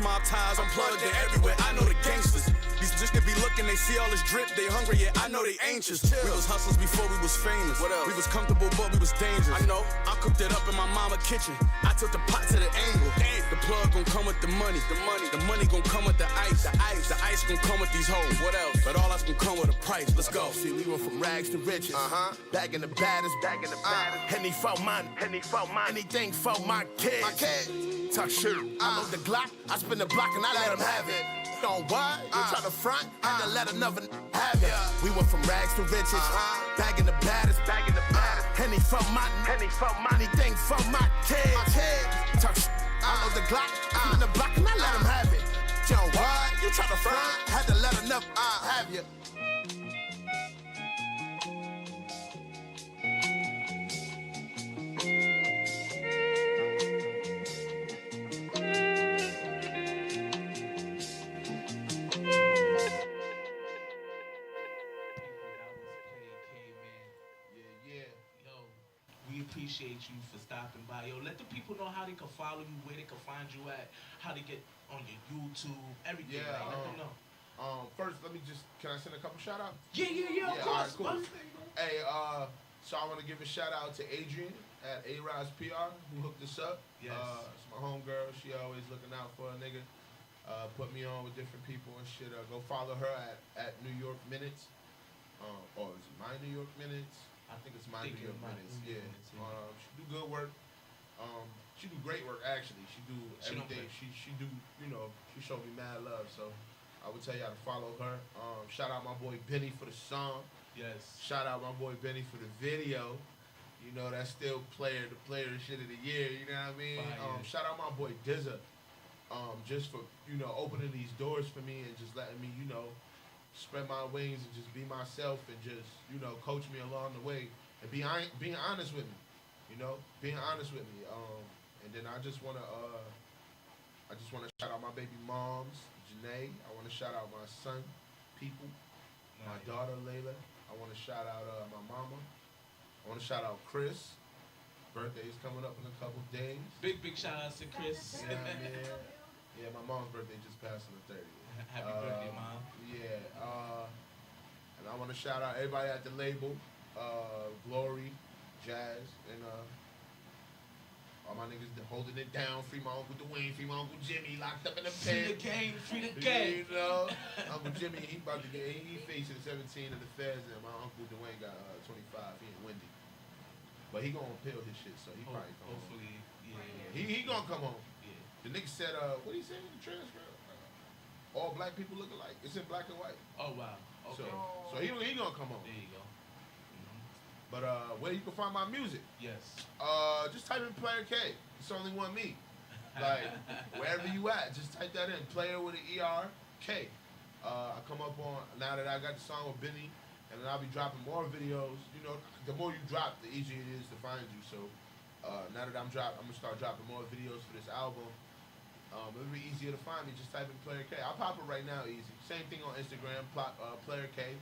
Speaker 3: I'm plugged in everywhere. I know the gangsters. These just could be looking, they see all this drip, they hungry, yeah, I know they anxious. We was hustlers before we was famous.
Speaker 4: What else?
Speaker 3: We was comfortable, but we was dangerous.
Speaker 4: I know.
Speaker 3: I cooked it up in my mama kitchen. I took the pot to the angle. Damn. The plug gon' come with the money. The money gon' come with the ice. The ice gon' come with these hoes.
Speaker 4: What else?
Speaker 3: But all that's gon' come with a price. Let's go.
Speaker 4: See, we went from rags to riches. Back in the baddest. Henny for mine. Anything for my kids. Talk shit. I load the Glock. I spin the block and I let them have it. On what? You try to front and then let another have it. We went from rags to riches. Back in the baddest. Henny for mine. Anything for my kids. Talk shit. I load the Glock. I spin the block and I let them have it. Yo, what? You try to front, had to let another have you.
Speaker 5: Appreciate you for stopping by. Yo, let the people know how they can follow you, where they can find you at, how to get on your YouTube, everything.
Speaker 7: Yeah,
Speaker 5: like, let them know.
Speaker 7: First, let me just, can I send a couple shout outs?
Speaker 5: Yeah, of course.
Speaker 7: All right, cool. Hey, so I want to give a shout out to Adrian at A-Rise PR who hooked us up.
Speaker 5: Yes.
Speaker 7: It's my homegirl. She always looking out for a nigga. Put me on with different people and shit. Go follow her at New York Minutes. Or is it My New York Minutes? I think it's My New York Minutes. Yeah. She do good work. She do great work actually. She do everything. She do, you know, she showed me mad love. So I would tell y'all to follow her. Shout out my boy Benny for the song.
Speaker 5: Yes.
Speaker 7: Shout out my boy Benny for the video. You know, that's still the player shit of the year, you know what I mean? Shout out my boy Dizza. Just for, you know, opening these doors for me and just letting me, you know, spread my wings and just be myself and just, you know, coach me along the way and being honest with me, you know, being honest with me. And then I just wanna shout out my baby moms, Janae. I wanna shout out my son, People, my daughter Layla. I wanna shout out my mama. I wanna shout out Chris. Birthday is coming up in a couple days.
Speaker 5: Big shout outs to Chris.
Speaker 7: Yeah, man. Yeah, my mom's birthday just passed on the 30th.
Speaker 5: Happy birthday, Mom.
Speaker 7: Yeah. And I want to shout out everybody at the label, Glory, Jazz, and all my niggas holding it down. Free my Uncle Dwayne, free my Uncle Jimmy, locked up in the pen.
Speaker 5: Free the game.
Speaker 7: You know, Uncle Jimmy, he about to get, he facing 17 in the feds, and my Uncle Dwayne got 25. He in Wendy. But he gonna appeal his shit, so he probably come
Speaker 5: hopefully,
Speaker 7: home.
Speaker 5: Yeah.
Speaker 7: He gonna come home.
Speaker 5: Yeah.
Speaker 7: The nigga said, what he say in the transcript? All black people look alike. It's in black and white.
Speaker 5: Oh wow. Okay.
Speaker 7: So he gonna come home.
Speaker 5: There you go.
Speaker 7: But where you can find my music?
Speaker 5: Yes.
Speaker 7: Just type in Player K. It's only one me. Like wherever you at, just type that in. Player with an ERK. I come up on now that I got the song with Benny, and then I'll be dropping more videos. You know, the more you drop, the easier it is to find you. So now that I'm gonna start dropping more videos for this album. It'll be easier to find me. Just type in Player K. I'll pop it right now, easy. Same thing on Instagram, Player K.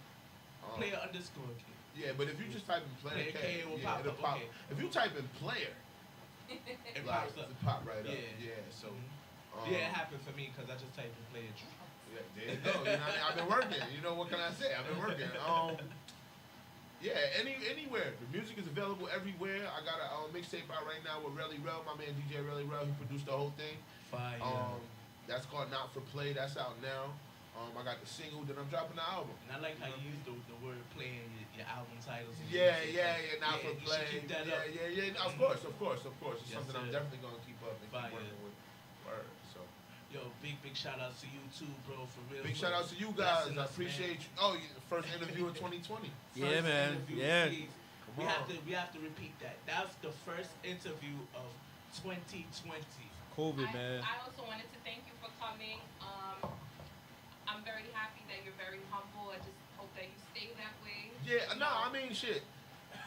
Speaker 5: Player underscore K.
Speaker 7: Yeah, but if you just type in Player K,
Speaker 5: it will
Speaker 7: it'll pop.
Speaker 5: Okay.
Speaker 7: If you type in Player,
Speaker 5: it
Speaker 7: like,
Speaker 5: pops up.
Speaker 7: It pop right up.
Speaker 5: Yeah.
Speaker 7: So.
Speaker 5: Yeah, it happened for me because I just typed in Player.
Speaker 7: Yeah, there you go. You know what I mean? I've been working. You know what can I say? I've been working. Yeah, anywhere. The music is available everywhere. I got a mixtape out right now with Relly Rel, my man DJ Relly Rel. He produced the whole thing.
Speaker 5: Fire.
Speaker 7: That's called Not For Play. That's out now. I got the single, then I'm dropping the album.
Speaker 5: And I like how you use the word play in your album titles. And
Speaker 7: Yeah, Not For
Speaker 5: you
Speaker 7: Play.
Speaker 5: should keep that up.
Speaker 7: Yeah. Of course. It's
Speaker 5: Yes,
Speaker 7: something I'm
Speaker 5: sir.
Speaker 7: definitely gonna keep up and
Speaker 5: Fire.
Speaker 7: keep working with. Word. So.
Speaker 5: Yo, big shout outs to you too, bro, for real.
Speaker 7: Big shout outs to you guys. I appreciate you. Oh, first interview of 2020.
Speaker 2: Yeah, man. Yeah.
Speaker 5: We have to repeat that. That's the first interview of 2020.
Speaker 2: COVID, man.
Speaker 6: I also wanted to thank you for coming. I'm very happy that you're very humble. I just hope that you stay that way.
Speaker 7: Yeah, no, I mean, shit.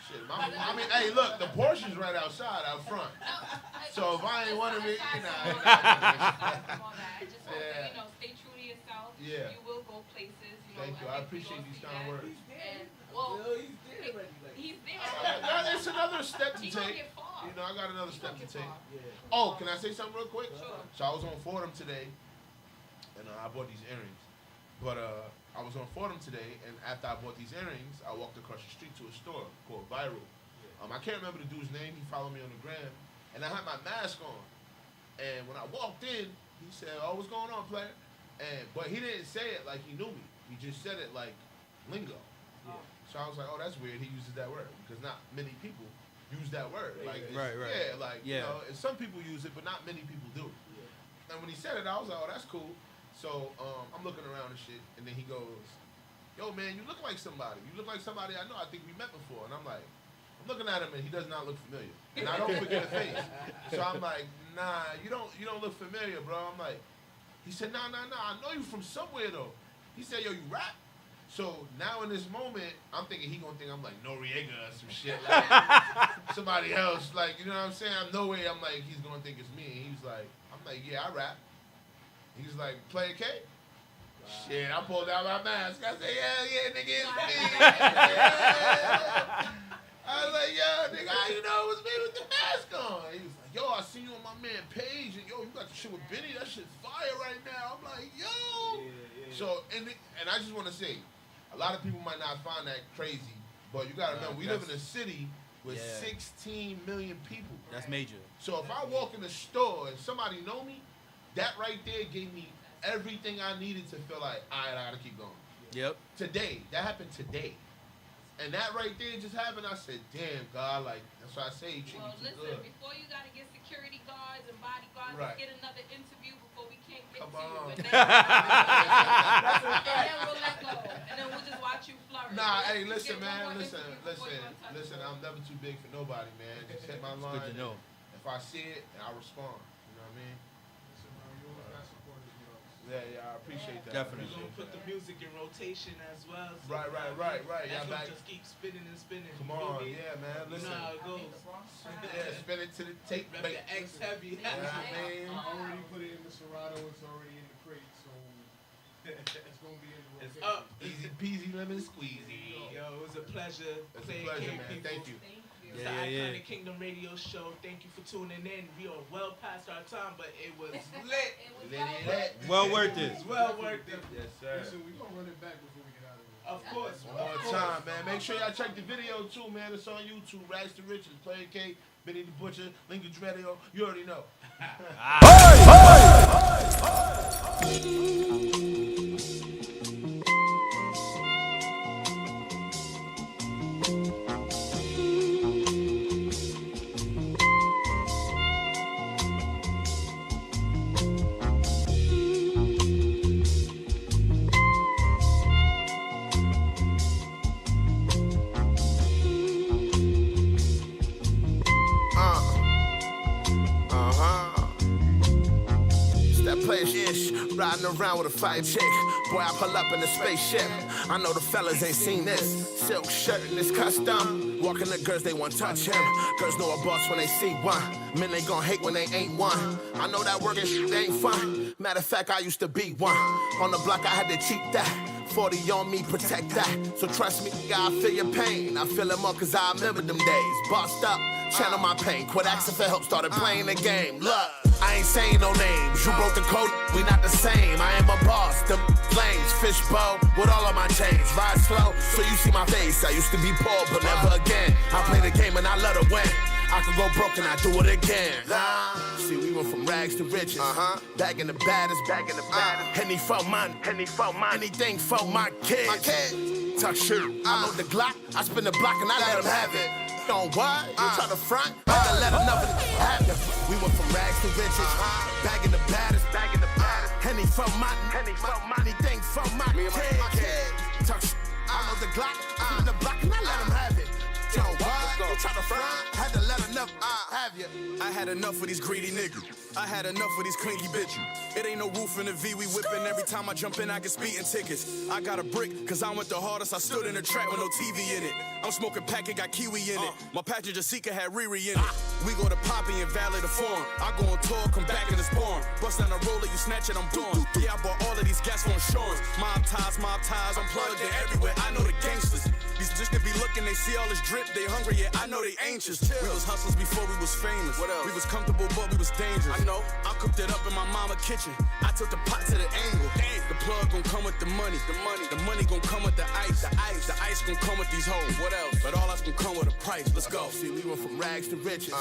Speaker 7: Shit, I mean, hey, look, the Porsche's right outside, out front. So if I ain't one of me,
Speaker 6: I just hope that, you know, stay true to yourself.
Speaker 7: Yeah.
Speaker 6: You will go places. You know,
Speaker 7: Thank you. I appreciate these kind of words.
Speaker 6: And, well,
Speaker 5: He's there already. Like,
Speaker 6: he's there.
Speaker 7: It's another step to
Speaker 6: He gonna
Speaker 7: take.
Speaker 6: get far.
Speaker 7: You know, I got another step to take.
Speaker 5: yeah.
Speaker 7: Oh, can I say something real quick?
Speaker 6: Sure.
Speaker 7: So I was on Fordham today, and I bought these earrings. But I was on Fordham today, and after I bought these earrings, I walked across the street to a store called Viral. I can't remember the dude's name. He followed me on the gram, and I had my mask on. And when I walked in, he said, "Oh, what's going on, player?" But he didn't say it like he knew me. He just said it like lingo.
Speaker 5: Yeah.
Speaker 7: So I was like, "Oh, that's weird." He uses that word because not many people use that word. Like,
Speaker 2: Right.
Speaker 7: Yeah, like
Speaker 2: Yeah.
Speaker 7: you know, and some people use it, but not many people do.
Speaker 5: Yeah.
Speaker 7: And when he said it, I was like, "Oh, that's cool." So I'm looking around and shit, and then he goes, "Yo, man, you look like somebody. You look like somebody I know. I think we met before." And I'm like, I'm looking at him, and he does not look familiar. And I don't forget a face. So I'm like, "Nah, you don't look familiar, bro." I'm like, he said, "Nah. I know you from somewhere though." He said, "Yo, you rap?" So now in this moment, I'm thinking he gonna think I'm like Noriega or some shit, like somebody else, like, you know what I'm saying? I'm no way. I'm like, he's gonna think it's me. And he's like, I'm like, "Yeah, I rap." He's like, "Player K?" Wow. Shit, I pulled out my mask. I said, "Yeah, nigga, it's me." I was like, "Yo, nigga, how you know it was me with the mask on?" He was like, "Yo, I seen you on my man Page, and yo, you got the shit with Benny. That shit's fire right now." I'm like, "Yo."
Speaker 5: Yeah.
Speaker 7: So, and I just want to say, a lot of people might not find that crazy, but you gotta remember, we live in a city with 16 million people.
Speaker 2: That's major.
Speaker 7: So if I walk in the store and somebody know me, that right there gave me everything I needed to feel like, all right, I gotta keep going.
Speaker 2: Yep.
Speaker 7: Today, that happened today. And that right there just happened. I said, "Damn, God, like, that's why I say you treat
Speaker 6: Well,
Speaker 7: me too
Speaker 6: listen,
Speaker 7: good."
Speaker 6: before you gotta get security guards and bodyguards,
Speaker 7: Right.
Speaker 6: let's get another interview before we can't get
Speaker 7: Come
Speaker 6: to
Speaker 7: on.
Speaker 6: you. And then we'll let go. And then we'll just watch you flourish.
Speaker 7: Nah, hey,
Speaker 6: Let's
Speaker 7: listen,
Speaker 6: get one
Speaker 7: man,
Speaker 6: more
Speaker 7: listen.
Speaker 6: interview before you wanna touch
Speaker 7: I'm
Speaker 6: us.
Speaker 7: never too big for nobody, man. Just hit my line.
Speaker 2: Good to know.
Speaker 7: If I see it, I respond. You know what I mean?
Speaker 8: Listen, you always got supporters, you know.
Speaker 7: Yeah, I appreciate that.
Speaker 2: Definitely.
Speaker 5: We're gonna put the music in rotation as well. So
Speaker 7: Right.
Speaker 5: That's
Speaker 7: Y'all
Speaker 5: gonna
Speaker 7: back.
Speaker 5: just keep spinning and spinning.
Speaker 7: Come
Speaker 5: you feel
Speaker 7: on,
Speaker 5: me?
Speaker 7: yeah, man.
Speaker 5: You
Speaker 7: Listen.
Speaker 5: know how it goes.
Speaker 7: Yeah, spin it to the tape.
Speaker 5: Rep
Speaker 7: Make,
Speaker 5: the X heavy.
Speaker 7: you know what I mean?
Speaker 8: I already put it in the Serato. It's already in the crate, so it's gonna be in the
Speaker 5: It's
Speaker 8: rotation.
Speaker 5: up.
Speaker 7: Easy peasy, lemon squeezy.
Speaker 5: Yo, it was a pleasure.
Speaker 7: It's a
Speaker 5: playing
Speaker 7: pleasure,
Speaker 5: King
Speaker 7: man.
Speaker 5: People.
Speaker 7: Thank you.
Speaker 6: Thank you.
Speaker 5: It's
Speaker 2: Yeah,
Speaker 5: the
Speaker 2: yeah.
Speaker 5: Iconic Kingdom Radio Show. Thank you for tuning in. We are well past our time, but it was lit.
Speaker 6: It was
Speaker 7: Lit.
Speaker 2: Well worth it.
Speaker 5: It's well worth it.
Speaker 7: Yes, sir.
Speaker 8: Listen, we gonna run it back before we get out of here.
Speaker 5: Of course.
Speaker 7: One more time, man. Make sure y'all check the video too, man. It's on YouTube. Rags to Riches, Player K, Benny the Butcher, Linkage Radio. You already know.
Speaker 4: It's that player shit, riding around with a fire chick. Boy, I pull up in a spaceship. I know the fellas ain't seen this. Silk shirt and it's custom. Walking the girls, they want touch him. Girls know a boss when they see one. Men, they gon' hate when they ain't one. I know that working shit ain't fun. Matter of fact, I used to be one. On the block, I had to cheat that. 40 on me, protect that. So trust me, I feel your pain. I feel it more cause I remember them days. Bossed up, channel my pain. Quit asking for help, started playing the game. Look, I ain't saying no names. You broke the code, we not the same. I am a boss, them flames. Fishbowl with all of my chains. Ride slow, so you see my face. I used to be poor, but never again. I play the game and I let her win. I could go broke and I do it again. See, we went from rags to riches. Back in the baddest, Henny for money, anything for my kids. Talk shit, I load the Glock, I spin the block and I let them have it. On what? You try to front, I let them never happen. We went from rags to riches. Back in the baddest, Henny for money, anything for my kids. Talk shit, I load the Glock, I spin the block and I let them have it. Yo, what? You try to front, had to let enough have you.
Speaker 3: I had enough of these greedy niggas. I had enough of these clinky bitches. It ain't no roof in the V, we whipping. Every time I jump in, I get speeding tickets. I got a brick, cause I went the hardest. I stood in the track with no TV in it. I'm smoking pack, it got kiwi in it. My passenger seat had Riri in it. We go to Poppy and Valley the Forum. I go on tour, come back in the spawn. Bust down the roller, you snatch it, I'm gone. Yeah, I bought all of these gas for insurance. Mob ties, I'm plugged in everywhere. I know the gangsters. These just be looking, they see all this drip, they hungry, yeah, I know they anxious. We was hustlers before we was famous. What else? We was comfortable, but we was dangerous. I know. I cooked it up in my mama kitchen. I took the pot to the angle. Damn. The plug gon' come with the money. The money gon' come with the ice. The ice gon' come with these hoes. What else? But all that's gon' come with a price. Let's go.
Speaker 4: See, we went from rags to riches.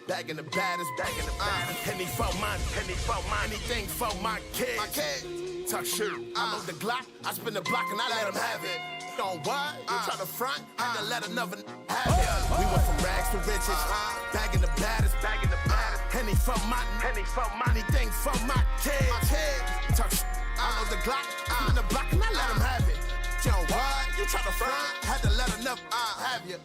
Speaker 4: Back in the baddest. Penny for mine. Anything for my kids. My kid. Talk shit. I load the Glock. I spin the block and I let them have it. On what? You try to front, had to let another have it. We went from rags to riches, back in the baddest. Penny for mine, anything for my kids. Talk shit, I know the Glock, I'm in the block and I let them have it. Yo, what? You try to front, had to let enough have you.